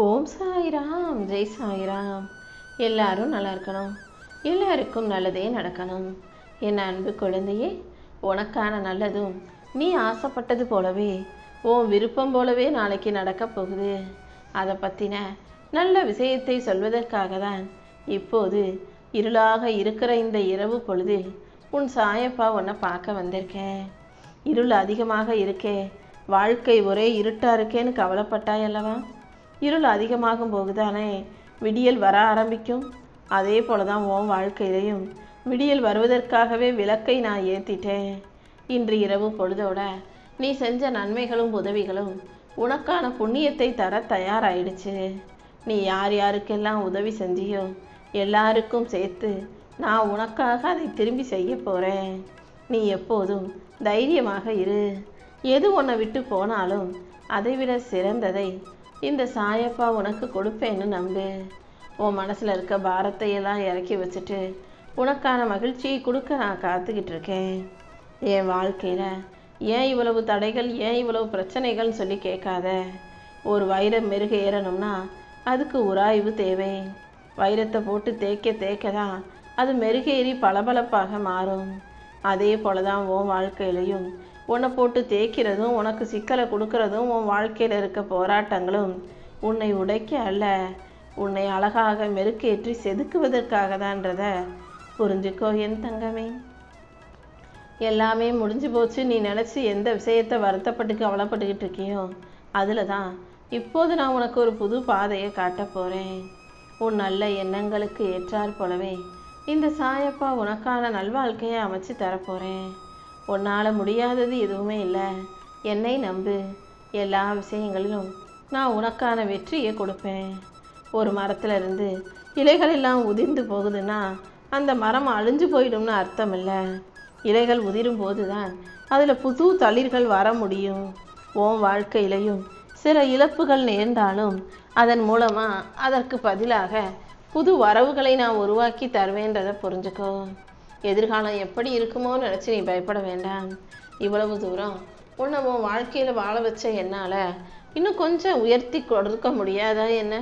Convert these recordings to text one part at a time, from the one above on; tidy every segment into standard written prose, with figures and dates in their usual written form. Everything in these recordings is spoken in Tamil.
ஓம் சாய்ராம், ஜெய் சாய்ராம். எல்லாரும் நல்லா இருக்கணும், எல்லாருக்கும் நல்லதே நடக்கணும். என் அன்பு குழந்தையே, உனக்கான நல்லதும் நீ ஆசைப்பட்டது போலவே உன் விருப்பம் போலவே நாளைக்கு நடக்கப் போகுது. அதை பற்றின நல்ல விஷயத்தை சொல்வதற்காக தான் இப்போது இருளாக இருக்கிற இந்த இரவு பொழுதில் உன் சாயப்பா உன்னை பார்க்க வந்திருக்கேன். இருள் அதிகமாக இருக்கே, வாழ்க்கை ஒரே இருட்டாக இருக்கேன்னு கவலைப்பட்டாய் அல்லவா? இருள் அதிகமாகும் போகுதானே விடியல் வர ஆரம்பிக்கும். அதே போல தான் உன் வாழ்க்கையிலையும் விடியல் வருவதற்காகவே விளக்கை நான் ஏற்றிட்டேன். இன்று இரவு பொழுதோட நீ செஞ்ச நன்மைகளும் உதவிகளும் உனக்கான புண்ணியத்தை தர தயாராயிடுச்சு. நீ யார் யாருக்கெல்லாம் உதவி செஞ்சியோ எல்லாருக்கும் சேர்த்து நான் உனக்காக அதை திரும்பி செய்ய போகிறேன். நீ எப்போதும் தைரியமாக இரு. எது உன்னை விட்டு போனாலும் அதைவிட சிறந்ததை இந்த சாயப்பா உனக்கு கொடுப்பேன்னு நம்பு. உன் மனசில் இருக்க பாரத்தையெல்லாம் இறக்கி வச்சுட்டு உனக்கான மகிழ்ச்சியை கொடுக்க நான் காத்துக்கிட்டு இருக்கேன். என் வாழ்க்கையில் ஏன் இவ்வளவு தடைகள், ஏன் இவ்வளவு பிரச்சனைகள்னு சொல்லி கேட்காத. ஒரு வைரம் மெருக ஏறணும்னா அதுக்கு உராய்வு தேவை. வைரத்தை போட்டு தேய்க்க தான் அது மெருகேறி பளபளப்பாக மாறும். அதே போல தான் உன் வாழ்க்கையிலையும் உன்னை போட்டு தேய்க்கிறதும் உனக்கு சிக்கலை கொடுக்கறதும் உன் வாழ்க்கையில் இருக்க போராட்டங்களும் உன்னை உடைக்க அல்ல, உன்னை அழகாக மெருக்கேற்றி செதுக்குவதற்காக தான்றத புரிஞ்சுக்கோ என் தங்கமே. எல்லாமே முடிஞ்சு போச்சு நீ நினச்சி எந்த விஷயத்தை வருத்தப்பட்டு கவலைப்பட்டுக்கிட்டு இருக்கியோ அதில் தான் இப்போது நான் உனக்கு ஒரு புது பாதையை காட்ட போகிறேன். உன் நல்ல எண்ணங்களுக்கு ஏற்றாற் போலவே இந்த சாயப்பா உனக்கான நல்வாழ்க்கையை அமைச்சு தரப்போகிறேன். உன்னால் முடியாதது எதுவுமே இல்லை, என்னை நம்பு. எல்லா விஷயங்களிலும் நான் உனக்கான வெற்றியை கொடுப்பேன். ஒரு மரத்தில் இருந்து இலைகள் எல்லாம் உதிர்ந்து போகுதுன்னா அந்த மரம் அழிஞ்சு போயிடும்னு அர்த்தம் இல்லை. இலைகள் உதிரும் போது தான் அதில் புது தளிர்கள் வர முடியும். உன் வாழ்க்கையிலையும் சில இழப்புகள் நேர்ந்தாலும் அதன் மூலமாக அதற்கு பதிலாக புது வரவுகளை நான் உருவாக்கி தருவேன்றதை புரிஞ்சுக்கோ. எதிர்காலம் எப்படி இருக்குமோன்னு நினச்சி நீ பயப்பட வேண்டாம். இவ்வளவு தூரம் உன்னை உன் வாழ்க்கையில் வாழ வச்ச என்னால் இன்னும் கொஞ்சம் உயர்த்தி கொடுக்க முடியாதா என்ன?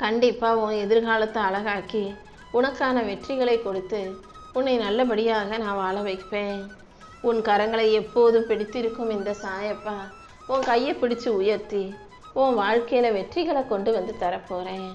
கண்டிப்பாக உன் எதிர்காலத்தை அழகாக்கி உனக்கான வெற்றிகளை கொடுத்து உன்னை நல்லபடியாக நான் வாழ வைப்பேன். உன் கரங்களை எப்போதும் பிடித்திருக்கும் இந்த சாயப்பா உன் கையை பிடிச்சு உயர்த்தி உன் வாழ்க்கையில் வெற்றிகளை கொண்டு வந்து தரப்போகிறேன்.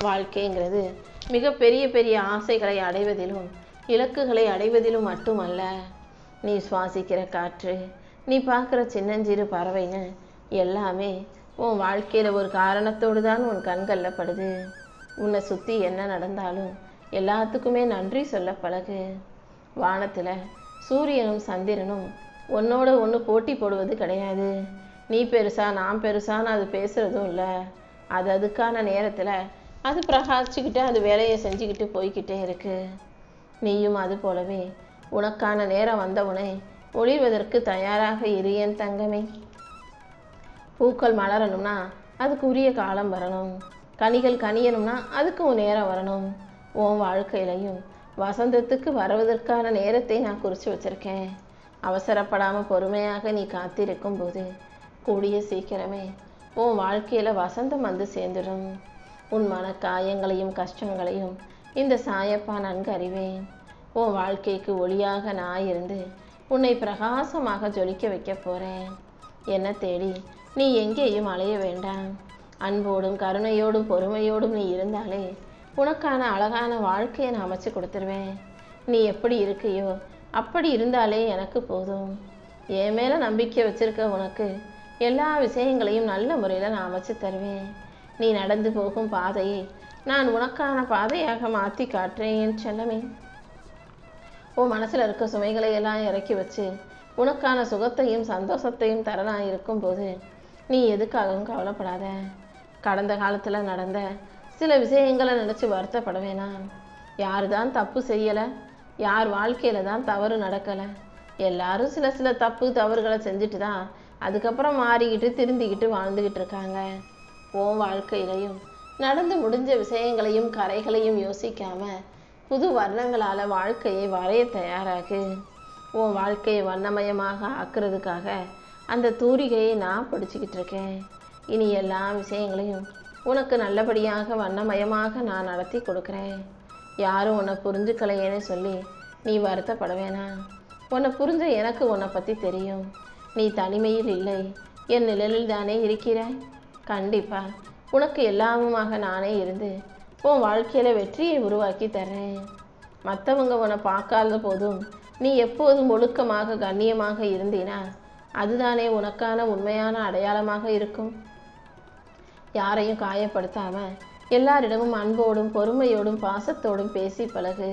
வாழ்க்கைங்கிறது மிக பெரிய பெரிய ஆசைகளை அடைவதிலும் இலக்குகளை அடைவதிலும் மட்டுமல்ல. நீ சுவாசிக்கிற காற்று, நீ பார்க்குற சின்னஞ்சிறு பறவைன்னு எல்லாமே உன் வாழ்க்கையில் ஒரு காரணத்தோடு தான் உன் கண்களில் படுது. உன்னை சுற்றி என்ன நடந்தாலும் எல்லாத்துக்குமே நன்றி சொல்ல பழகு. வானத்தில் சூரியனும் சந்திரனும் உன்னோட ஒன்று போட்டி போடுவது கிடையாது. நீ பெருசா நான் பெருசான்னு அது பேசுகிறதும் இல்லை. அதுக்கான நேரத்தில் அது பிரகாசிச்சுக்கிட்டு அது வேலையை செஞ்சுக்கிட்டு போய்கிட்டே இருக்கு. நீயும் அது போலவே உனக்கான நேரம் வந்தவுடனே ஒளிர்வதற்கு தயாராக இரு என் தங்கமே. பூக்கள் மலரணும்னா அதுக்கு உரிய காலம் வரணும். கனிகள் கனியணும்னா அதுக்கும் நேரம் வரணும். உன் வாழ்க்கையிலையும் வசந்தத்துக்கு வருவதற்கான நேரத்தை நான் குறித்து வச்சுருக்கேன். அவசரப்படாமல் பொறுமையாக நீ காத்திருக்கும் போது கூடிய சீக்கிரமே உன் வாழ்க்கையில் வசந்தம் வந்து சேர்ந்துடும். உன் மன காயங்களையும் கஷ்டங்களையும் இந்த சாயப்பா நன்கு அறிவேன். உன் வாழ்க்கைக்கு ஒளியாக நான் இருந்து உன்னை பிரகாசமாக ஜொலிக்க வைக்க போகிறேன். என்னை தேடி நீ எங்கேயும் அலைய வேண்டாம். அன்போடும் கருணையோடும் பொறுமையோடும் நீ இருந்தாலே உனக்கான அழகான வாழ்க்கையை நான் அமைச்சு கொடுத்துருவேன். நீ எப்படி இருக்கையோ அப்படி இருந்தாலே எனக்கு போதும். என் மேலே நம்பிக்கை வச்சிருக்க உனக்கு எல்லா விஷயங்களையும் நல்ல முறையில் நான் அமைச்சு தருவேன். நீ நடந்து போகும் பாதையை நான் உனக்கான பாதையாக மாற்றி காட்டுறேன் என் செல்லமே. உன் மனசில் இருக்க சுமைகளை எல்லாம் இறக்கி வச்சு உனக்கான சுகத்தையும் சந்தோஷத்தையும் தர நான் இருக்கும்போது நீ எதுக்காகவும் கவலைப்படாத. கடந்த காலத்தில் நடந்த சில விஷயங்களை நினச்சி வருத்தப்பட வேணாம். யார் தான் தப்பு செய்யலை, யார் வாழ்க்கையில் தான் தவறு நடக்கலை. எல்லாரும் சில சில தப்பு தவறுகளை செஞ்சுட்டு தான் அதுக்கப்புறம் மாறிக்கிட்டு திருந்திக்கிட்டு வாழ்ந்துக்கிட்டு இருக்காங்க. உன் வாழ்க்கையிலையும் நடந்து முடிஞ்ச விஷயங்களையும் கரைகளையும் யோசிக்காம புது வர்ணங்களால் வாழ்க்கையை வரைய தயாராகு. உன் வாழ்க்கையை வண்ணமயமாக ஆக்குறதுக்காக அந்த தூரிகையை நான் பிடிச்சிக்கிட்டு இருக்கேன். இனி எல்லா விஷயங்களையும் உனக்கு நல்லபடியாக வண்ணமயமாக நான் நடத்தி கொடுக்குறேன். யாரும் உன்னை புரிஞ்சுக்கலையேன்னு சொல்லி நீ வருத்தப்பட வேணாம். உன்னை புரிஞ்ச எனக்கு உன்னை பற்றி தெரியும். நீ தனிமையில் இல்லை, என் நிழலில் தானே இருக்கிறாய். கண்டிப்பா உனக்கு எல்லாமுமாக நானே இருந்து உன் வாழ்க்கையில் வெற்றியை உருவாக்கி தர்றேன். மற்றவங்க உன்னை பார்க்காத போதும் நீ எப்போதும் ஒழுக்கமாக கண்ணியமாக இருந்தீனா அதுதானே உனக்கான உண்மையான அடையாளமாக இருக்கும். யாரையும் காயப்படுத்தாம எல்லாரிடமும் அன்போடும் பொறுமையோடும் பாசத்தோடும் பேசி பழகு.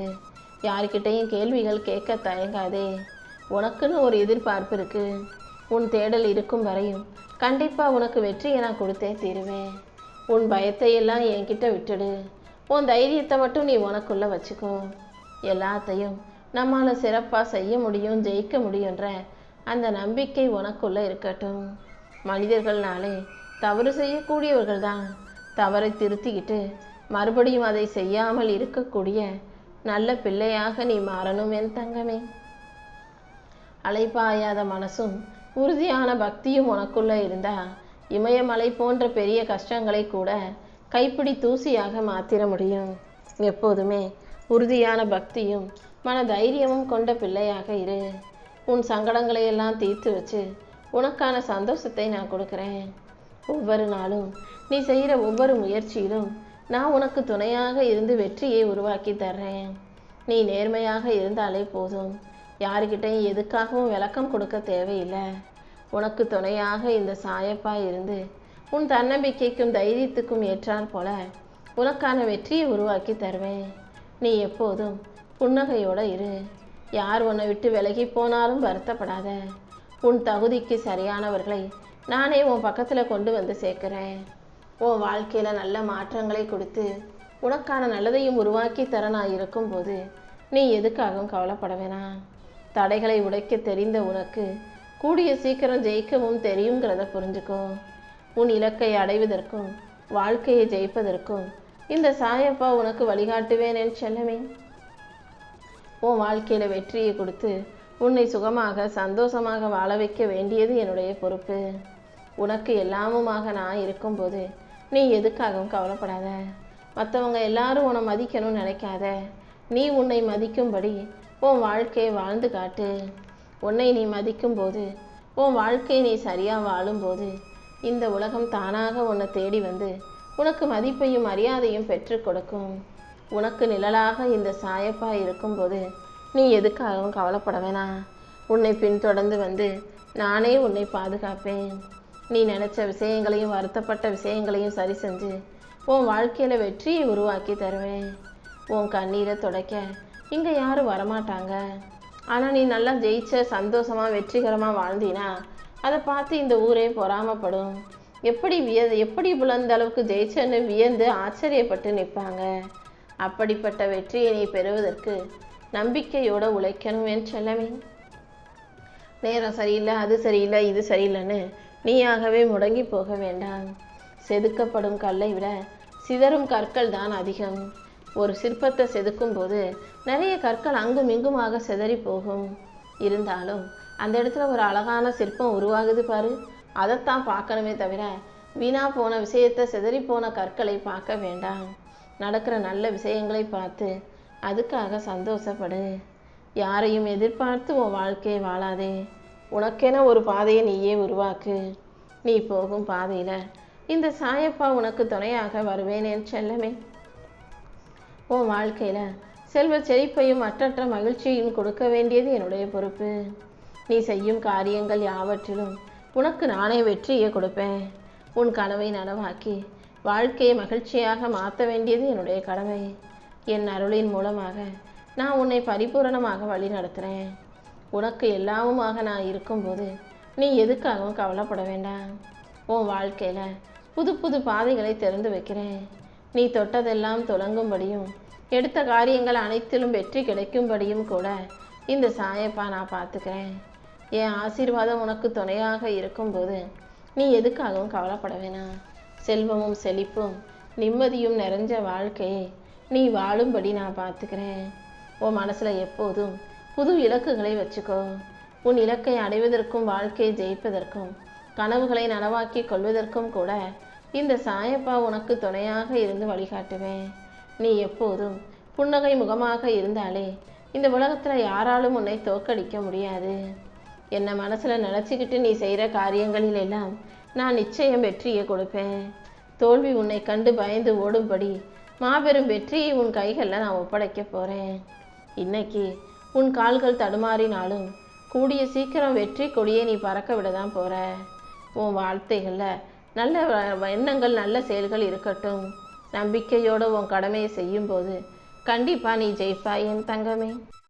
யாருக்கிட்டையும் கேள்விகள் கேட்க தயங்காதே. உனக்குன்னு ஒரு எதிர்பார்ப்பு இருக்கு. உன் தேடல் இருக்கும் வரையும் கண்டிப்பாக உனக்கு வெற்றியை நான் கொடுத்தே தீருவேன். உன் பயத்தை எல்லாம் என்கிட்ட விட்டுடு. உன் தைரியத்தை மட்டும் நீ உனக்குள்ளே வச்சுக்கோ. எல்லாத்தையும் நம்மளால் சிறப்பாக செய்ய முடியும், ஜெயிக்க முடியுன்ற அந்த நம்பிக்கை உனக்குள்ளே இருக்கட்டும். மனிதர்கள்னாலே தவறு செய்யக்கூடியவர்கள் தான். தவறை திருத்திக்கிட்டு மறுபடியும் அதை செய்யாமல் இருக்கக்கூடிய நல்ல பிள்ளையாக நீ மாறணும் என் தங்கமே. அலைப்பாயாத மனசும் உறுதியான பக்தியும் உனக்குள்ளே இருந்தா இமயமலை போன்ற பெரிய கஷ்டங்களை கூட கைப்பிடி தூசியாக மாற்றிட முடியும். எப்போதுமே உறுதியான பக்தியும் மன தைரியமும் கொண்ட பிள்ளையாக இரு. உன் சங்கடங்களை எல்லாம் தீர்த்து வச்சு உனக்கான சந்தோஷத்தை நான் கொடுக்குறேன். ஒவ்வொரு நாளும் நீ செய்கிற ஒவ்வொரு முயற்சியிலும் நான் உனக்கு துணையாக இருந்து வெற்றியை உருவாக்கி தர்றேன். நீ நேர்மையாக இருந்தாலே போதும். யாருக்கிட்டையும் எதுக்காகவும் விளக்கம் கொடுக்க தேவையில்லை. உனக்கு துணையாக இந்த சாயப்பா இருந்து உன் தன்னம்பிக்கைக்கும் தைரியத்துக்கும் ஏற்றால் போல உனக்கான வெற்றியை உருவாக்கி தருவேன். நீ எப்போதும் புன்னகையோடு இரு. யார் உன்னை விட்டு விலகி போனாலும் வருத்தப்படாத. உன் தகுதிக்கு சரியானவர்களை நானே உன் பக்கத்தில் கொண்டு வந்து சேர்க்குறேன். உன் வாழ்க்கையில் நல்ல மாற்றங்களை கொடுத்து உனக்கான நல்லதையும் உருவாக்கி தர நான் இருக்கும்போது நீ எதுக்காகவும் கவலைப்பட வேணாம். தடைகளை உடைக்க தெரிந்த உனக்கு கூடிய சீக்கிரம் ஜெயிக்கவும் தெரியுங்கிறத புரிஞ்சுக்கோ. உன் இலக்கை அடைவதற்கும் வாழ்க்கையை ஜெயிப்பதற்கும் இந்த சாயப்பா உனக்கு வழிகாட்டுவேன் என் செல்லமே. உன் வாழ்க்கையில் வெற்றியை கொடுத்து உன்னை சுகமாக சந்தோஷமாக வாழ வைக்க வேண்டியது என்னுடைய பொறுப்பு. உனக்கு எல்லாமுமாக நான் இருக்கும்போது நீ எதுக்காகவும் கவலைப்படாத. மற்றவங்க எல்லாரும் உன்னை மதிக்கணும்னு நினைக்காத. நீ உன்னை மதிக்கும்படி உன் வாழ்க்கையை வாழ்ந்து காட்டு. உன்னை நீ மதிக்கும்போது உன் வாழ்க்கையை நீ சரியாக வாழும்போது இந்த உலகம் தானாக உன்னை தேடி வந்து உனக்கு மதிப்பையும் மரியாதையும் பெற்று கொடுக்கும். உனக்கு நிழலாக இந்த சாயப்பா இருக்கும்போது நீ எதுக்காகவும் கவலைப்பட வேணாம். உன்னை பின்தொடர்ந்து வந்து நானே உன்னை பாதுகாப்பேன். நீ நினச்ச விஷயங்களையும் வருத்தப்பட்ட விஷயங்களையும் சரி செஞ்சு உன் வாழ்க்கையில் வெற்றியை உருவாக்கி தருவேன். உன் கண்ணீரை துடைக்க இங்கே யாரும் வரமாட்டாங்க. ஆனால் நீ நல்லா ஜெயிச்ச சந்தோஷமாக வெற்றிகரமாக வாழ்ந்தினா அதை பார்த்து இந்த ஊரே பொறாமப்படும். எப்படி புலந்த அளவுக்கு ஜெயிச்சன்னு வியந்து ஆச்சரியப்பட்டு நிற்பாங்க. அப்படிப்பட்ட வெற்றியை நீ பெறுவதற்கு நம்பிக்கையோடு உழைக்கணும் என் செல்லமே. நேரம் சரியில்லை, அது சரியில்லை, இது சரியில்லைன்னு நீயாகவே முடங்கி போக வேண்டாம். செதுக்கப்படும் கல்லை விட சிதறும் கற்கள் தான் அதிகம். ஒரு சிற்பத்தை செதுக்கும் போது நிறைய கற்கள் அங்கும் இங்குமாக சிதறி போகும். இருந்தாலும் அந்த இடத்துல ஒரு அழகான சிற்பம் உருவாகுது பாரு, அதைத்தான் பார்க்கணுமே தவிர வீணா போன விஷயத்தை சிதறி போன கற்களை பார்க்க வேண்டாம். நடக்கிற நல்ல விஷயங்களை பார்த்து அதுக்காக சந்தோஷப்படு. யாரையும் எதிர்பார்த்து உன் வாழ்க்கையை வாழாதே. உனக்கென ஒரு பாதையை நீயே உருவாக்கு. நீ போகும் பாதையில் இந்த சாயப்பா உனக்கு துணையாக வருவேன் என் செல்லமே. உன் வாழ்க்கையில் செல்வ செழிப்பையும் மற்றற்ற மகிழ்ச்சியையும் கொடுக்க வேண்டியது என்னுடைய பொறுப்பு. நீ செய்யும் காரியங்கள் யாவற்றிலும் உனக்கு நானே வெற்றியை கொடுப்பேன். உன் கனவை நனவாக்கி வாழ்க்கையை மகிழ்ச்சியாக மாற்ற வேண்டியது என்னுடைய கடமை. என் அருளின் மூலமாக நான் உன்னை பரிபூரணமாக வழி நடத்துகிறேன். உனக்கு எல்லாமுமாக நான் இருக்கும்போது நீ எதுக்காகவும் கவலைப்பட வேண்டாம். உன் வாழ்க்கையில் புது புது பாதைகளை திறந்து வைக்கிறேன். நீ தொட்டதெல்லாம் தொடங்கும்படியும் எடுத்த காரியங்கள் அனைத்திலும் வெற்றி கிடைக்கும்படியும் கூட இந்த சாயப்பா நான் பார்த்துக்கிறேன். என் ஆசீர்வாதம் உனக்கு துணையாக இருக்கும்போது நீ எதுக்காகவும் கவலைப்பட வேணாம். செல்வமும் செழிப்பும் நிம்மதியும் நிறைஞ்ச வாழ்க்கையை நீ வாழும்படி நான் பார்த்துக்கிறேன். உன் மனசில் எப்போதும் புது இலக்குகளை வச்சுக்கோ. உன் இலக்கை அடைவதற்கும் வாழ்க்கையை ஜெயிப்பதற்கும் கனவுகளை நனவாக்கி கொள்வதற்கும் கூட இந்த சாயப்பா உனக்கு துணையாக இருந்து வழிகாட்டுவேன். நீ எப்போதும் புன்னகை முகமாக இருந்தாலே இந்த உலகத்தில் யாராலும் உன்னை தோற்கடிக்க முடியாது. என்னை மனசில் நினச்சிக்கிட்டு நீ செய்கிற காரியங்களில் எல்லாம் நான் நிச்சயம் வெற்றியை கொடுப்பேன். தோல்வி உன்னை கண்டு பயந்து ஓடும்படி மாபெரும் வெற்றியை உன் கைகளில் நான் ஒப்படைக்க போகிறேன். இன்னைக்கு உன் கால்கள் தடுமாறினாலும் கூடிய சீக்கிரம் வெற்றி கொடியை நீ பறக்க விட தான் போகிற. உன் வார்த்தைகளில் நல்ல எண்ணங்கள் நல்ல செயல்கள் இருக்கட்டும். நம்பிக்கையோடு உன் கடமையை செய்யும்போது கண்டிப்பாக நீ ஜெயிப்பாய் என் தங்கமே.